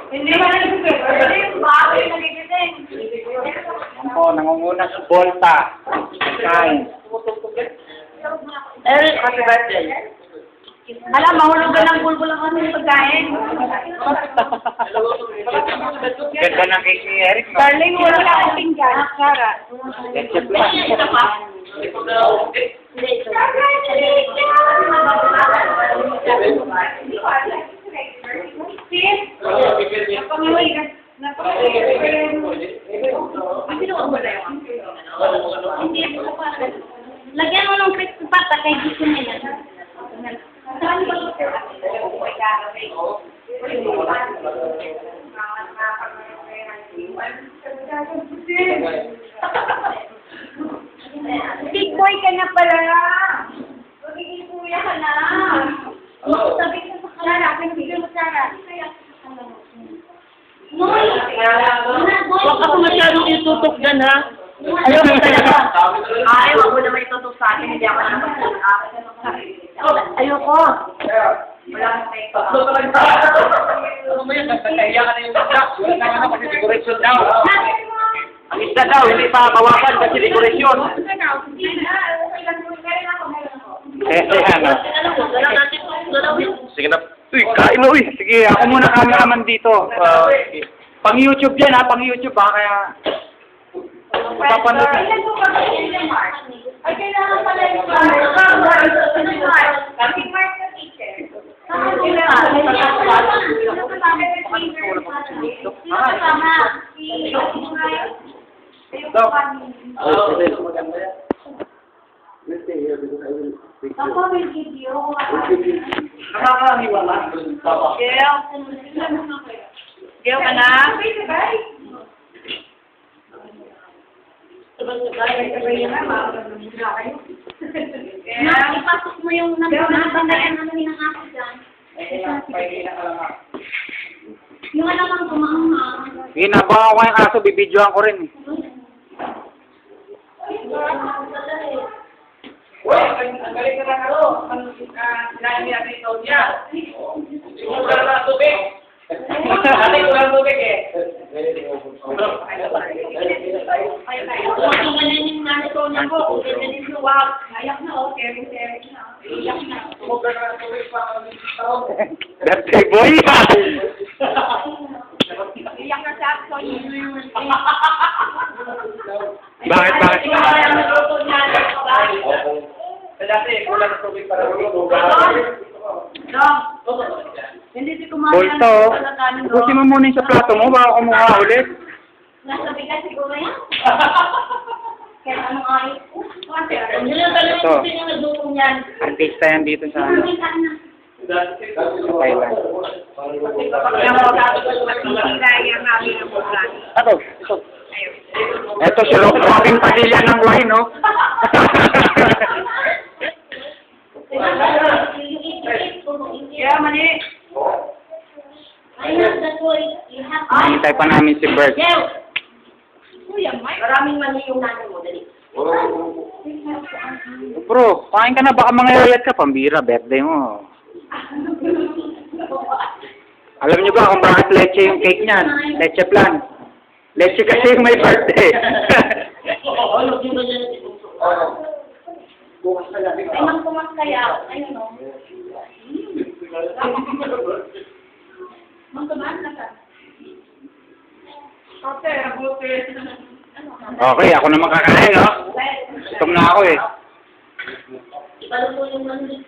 Hindi ba yung baboy nagigising? Yan po, nangunguna sa Volta. Kain. Eric, happy birthday. Alam, mahulog ka ng bulbul ang aming pagkain. Ganda ng cake ni Eric, no? Darling, wala ka ang pinggan. Sarah. Ketchup lang. Lagyan mo ng crispy pata kay gusto nila. Big boy ka na pala. Magiging kuya ka na. Sabi ko sa Sarah, pinagigil mo Sarah. Noy! Huwag ako masyadong itutok dyan, ha? Ayaw mo talaga. Ayaw ako naman itutok sa akin. Hindi ako naman ayoko. Wala akong make up. Ano mo yun? Nagkakaya ka na yung isda. Wala na nga kasi decoration daw. Ang isda daw, hindi pa bawasan kasi decoration. Ano? Sige na. Uy, kain mo, uy. Sige, ako muna cameraman dito. Pang YouTube yan, ha? Pang YouTube, ha? Kaya... Papanood. Ay, kailangan pala yung Happy Mark na teacher. Papa will give you. Nakakaniwala. Gail ka na? Ipasok mo yung nabandayan namin ng ako dyan. Yung alam ang kumahang. Ginagawa ko yung aso, bibidyoan ko rin. Ang galing na lang ang sinabi natin ito niya. Wala na tubig. Ate, walang tubig eh. Kung ganun yung naso na ko, kung ganun yung luwag, ayak na o, caring na. Iyak na. Wala na tubig pa ang tao. Birthday boy! Iyak na sa aso. Bakit? Dati, wala na tubig para Hindi si kumain. Volta, oh. Bukusin mo muna yung sa plato mo, baka kumuha ulit. Nasa bigas siguro yan? Kaya ano ayos ko? Ito. Artista yan dito sa Thailand. Ito. Ito si Robin Padilla ng wine, no? Yeah, mani. Hintay pa namin si Bert. Maraming mani yung nanay mo, dali. Bro, kain ka na, baka mangayayat ka, pambira, birthday mo. Alam niyo ba kung bakit leche yung cake niyan? Leche plan. Leche kasi yung may birthday. Ay, magpumas kaya. Ayun, no? Magpumas na ka. Okay, ako na makakain, no? Gutom na ako, eh. Ipaluto yung manhid